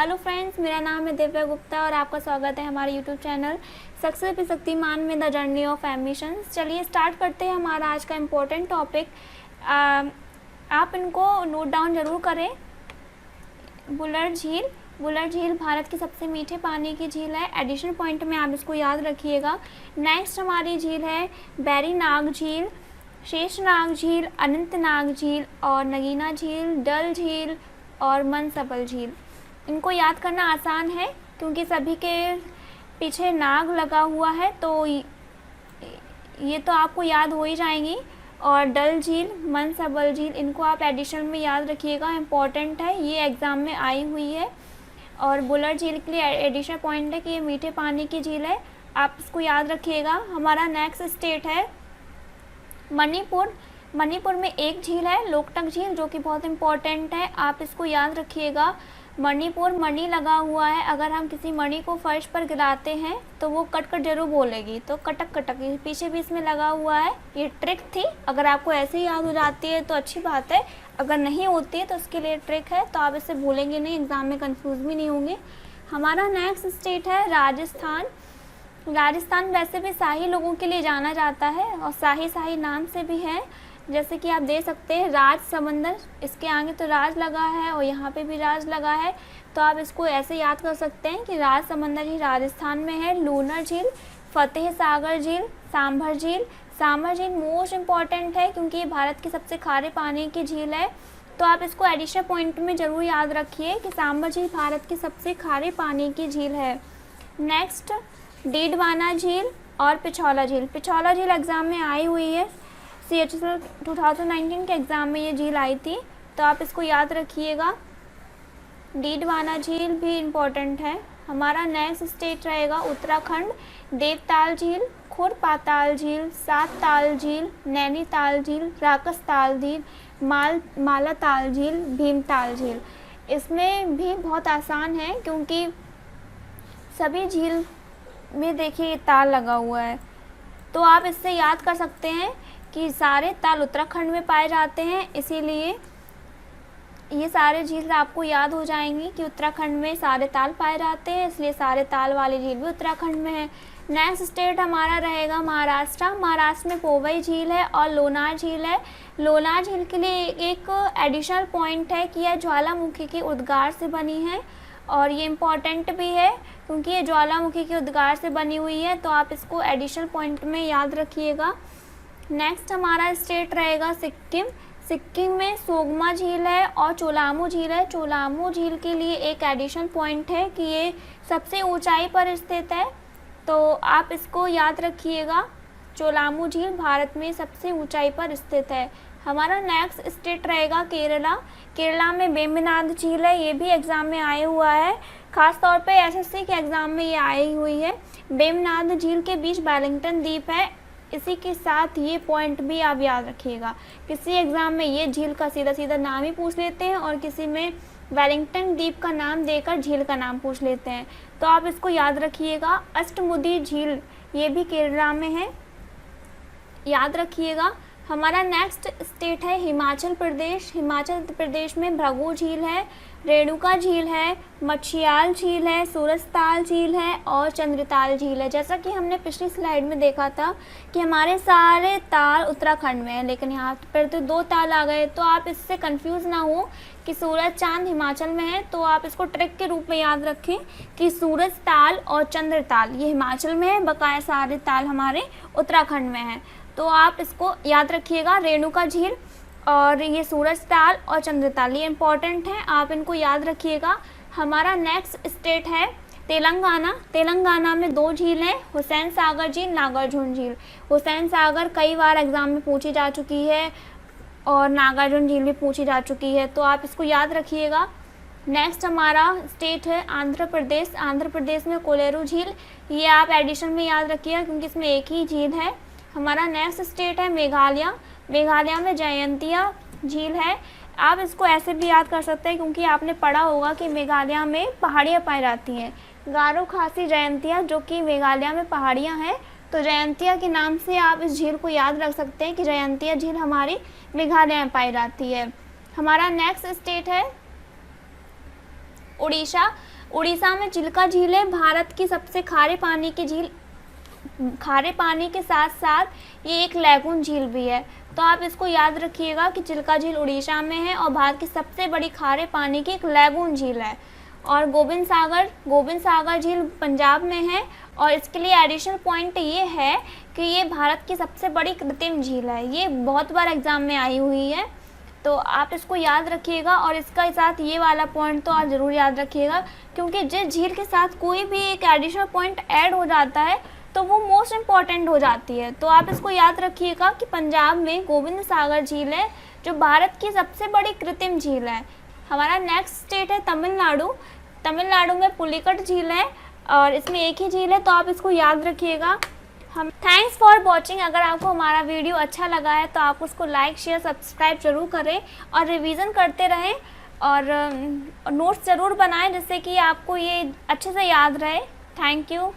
Hello friends, मेरा नाम है दिव्या गुप्ता और आपका स्वागत है हमारे YouTube channel success with Shaktimaan में द जर्नी ऑफ एम्बिशंस। चलिए स्टार्ट करते हैं हमारा आज का इम्पोर्टेंट टॉपिक। आप इनको नोट डाउन ज़रूर करें। बुलर झील भारत की सबसे मीठे पानी की झील है। एडिशनल पॉइंट में आप इसको याद रखिएगा। नेक्स्ट हमारी झील है बैरीनाग झील, शेषनाग झील, अनंतनाग झील और नगीना झील, डल झील और मनसबल झील। इनको याद करना आसान है क्योंकि सभी के पीछे नाग लगा हुआ है, तो ये तो आपको याद हो ही जाएंगी। और डल झील, मनसबल झील, इनको आप एडिशन में याद रखिएगा, इम्पॉर्टेंट है, ये एग्ज़ाम में आई हुई है। और बुलर झील के लिए एडिशनल पॉइंट है कि ये मीठे पानी की झील है, आप इसको याद रखिएगा। हमारा नेक्स्ट स्टेट है मणिपुर। मणिपुर में एक झील है लोकटक झील, जो कि बहुत इम्पोर्टेंट है, आप इसको याद रखिएगा। मणिपुर, मणि लगा हुआ है, अगर हम किसी मणि को फर्श पर गिराते हैं तो वो कट कट जरूर बोलेगी, तो कटक कटक पीछे भी इसमें लगा हुआ है। ये ट्रिक थी, अगर आपको ऐसे ही याद हो जाती है तो अच्छी बात है, अगर नहीं होती है तो उसके लिए ट्रिक है, तो आप इसे भूलेंगे नहीं, एग्ज़ाम में कंफ्यूज भी नहीं होंगे। हमारा नेक्स्ट स्टेट है राजस्थान। राजस्थान वैसे भी शाही लोगों के लिए जाना जाता है और शाही नाम से भी है, जैसे कि आप दे सकते हैं राज समंदर, इसके आगे तो राज लगा है और यहाँ पे भी राज लगा है, तो आप इसको ऐसे याद कर सकते हैं कि राज समंदर ही राजस्थान में है। लूनर झील, फतेह सागर झील, सांभर झील। सांभर झील मोस्ट इम्पॉर्टेंट है क्योंकि ये भारत की सबसे खारे पानी की झील है, तो आप इसको एडिशनल पॉइंट में ज़रूर याद रखिए कि सांभर झील भारत की सबसे खारे पानी की झील है। नेक्स्ट डीडवाना झील और पिछौला झील। पिछौला झील एग्ज़ाम में आई हुई है, CHSL 2019 के एग्ज़ाम में ये झील आई थी, तो आप इसको याद रखिएगा। डीडवाना झील भी इम्पोर्टेंट है। हमारा नेक्स्ट स्टेट रहेगा उत्तराखंड। देवताल झील, खुरपाताल झील, सात ताल झील, नैनीताल झील, राकसताल झील, मालाताल झील, भीमताल झील। इसमें भी बहुत आसान है क्योंकि सभी झील में देखिए ताल लगा हुआ है, तो आप इससे याद कर सकते हैं कि सारे ताल उत्तराखंड में पाए जाते हैं, इसीलिए ये सारे झील आपको याद हो जाएंगी कि उत्तराखंड में सारे ताल पाए जाते हैं, इसलिए सारे ताल वाली झील भी उत्तराखंड में है। नेक्स्ट स्टेट हमारा रहेगा महाराष्ट्र। महाराष्ट्र में पोवई झील है और लोनार झील है। लोनार झील के लिए एक एडिशनल पॉइंट है कि यह ज्वालामुखी के उद्गार से बनी है और ये इम्पॉर्टेंट भी है क्योंकि ये ज्वालामुखी के उद्गार से बनी हुई है, तो आप इसको एडिशनल पॉइंट में याद रखिएगा। नेक्स्ट हमारा स्टेट रहेगा सिक्किम। सिक्किम में सोगमा झील है और चोलामू झील है। चोलामू झील के लिए एक एडिशनल पॉइंट है कि ये सबसे ऊंचाई पर स्थित है, तो आप इसको याद रखिएगा। चोलामू झील भारत में सबसे ऊंचाई पर स्थित है। हमारा नेक्स्ट स्टेट रहेगा केरला। केरला में वेम्बनाड झील है, ये भी एग्ज़ाम में आया हुआ है, खास तौर पे SSC के एग्ज़ाम में ये आई हुई है। वेम्बनाड झील के बीच वेलिंगटन द्वीप है, इसी के साथ ये पॉइंट भी आप याद रखिएगा। किसी एग्ज़ाम में ये झील का सीधा नाम ही पूछ लेते हैं और किसी में वेलिंगटन द्वीप का नाम देकर झील का नाम पूछ लेते हैं, तो आप इसको याद रखिएगा। अष्टमुदी झील ये भी केरला में है, याद रखिएगा। हमारा नेक्स्ट स्टेट है हिमाचल प्रदेश। हिमाचल प्रदेश में भृगु झील है, रेणुका झील है, मछियाल झील है, सूरजताल झील है और चंद्रताल झील है। जैसा कि हमने पिछली स्लाइड में देखा था कि हमारे सारे ताल उत्तराखंड में है, लेकिन यहाँ पर तो 2 ताल आ गए, तो आप इससे कंफ्यूज ना हो कि सूरज चांद हिमाचल में है, तो आप इसको ट्रिक के रूप में याद रखें कि सूरज ताल और चंद्र ताल ये हिमाचल में है, बकाया सारे ताल हमारे उत्तराखंड में है, तो आप इसको याद रखिएगा। रेणुका झील और ये सूरज ताल और चंद्र ताल ये इम्पॉर्टेंट हैं, आप इनको याद रखिएगा। हमारा नेक्स्ट स्टेट है तेलंगाना। तेलंगाना में 2 झील हैं, हुसैन सागर झील, नागार्जुन झील। हुसैन सागर कई बार एग्ज़ाम में पूछी जा चुकी है और नागार्जुन झील भी पूछी जा चुकी है, तो आप इसको याद रखिएगा। नेक्स्ट हमारा स्टेट है आंध्र प्रदेश। आंध्र प्रदेश में कोलेरू झील, ये आप एडिशन में याद रखिएगा क्योंकि इसमें एक ही झील है। हमारा नेक्स्ट स्टेट है मेघालय। मेघालय में जयंतिया झील है, आप इसको ऐसे भी याद कर सकते हैं क्योंकि आपने पढ़ा होगा कि मेघालय में पहाड़ियाँ पाई जाती हैं, गारो खासी जयंतिया, जो कि मेघालय में पहाड़ियाँ हैं, तो जयंतिया के नाम से आप इस झील को याद रख सकते हैं कि जयंतिया झील हमारी मेघालय में पाई जाती है। हमारा नेक्स्ट स्टेट है उड़ीसा। उड़ीसा में चिल्का झील है, भारत की सबसे खारे पानी की झील। खारे पानी के साथ साथ ये एक लैगून झील भी है, तो आप इसको याद रखिएगा कि चिल्का झील उड़ीसा में है और भारत की सबसे बड़ी खारे पानी की एक लैगून झील है। और गोबिंद सागर झील पंजाब में है, और इसके लिए एडिशनल पॉइंट ये है कि ये भारत की सबसे बड़ी कृत्रिम झील है। ये बहुत बार एग्जाम में आई हुई है, तो आप इसको याद रखिएगा। और इसका साथ ये वाला पॉइंट तो आप ज़रूर याद रखिएगा, क्योंकि जिस झील के साथ कोई भी एक एडिशनल पॉइंट ऐड हो जाता है तो वो मोस्ट इम्पॉर्टेंट हो जाती है। तो आप इसको याद रखिएगा कि पंजाब में गोबिंद सागर झील है, जो भारत की सबसे बड़ी कृत्रिम झील है। हमारा नेक्स्ट स्टेट है तमिलनाडु। तमिलनाडु में पुलिकट झील है और इसमें एक ही झील है, तो आप इसको याद रखिएगा। हम थैंक्स फॉर वॉचिंग। अगर आपको हमारा वीडियो अच्छा लगा है तो आप उसको लाइक शेयर सब्सक्राइब जरूर करें और रिवीजन करते रहें और नोट्स ज़रूर बनाएं, जिससे कि आपको ये अच्छे से याद रहे। Thank you.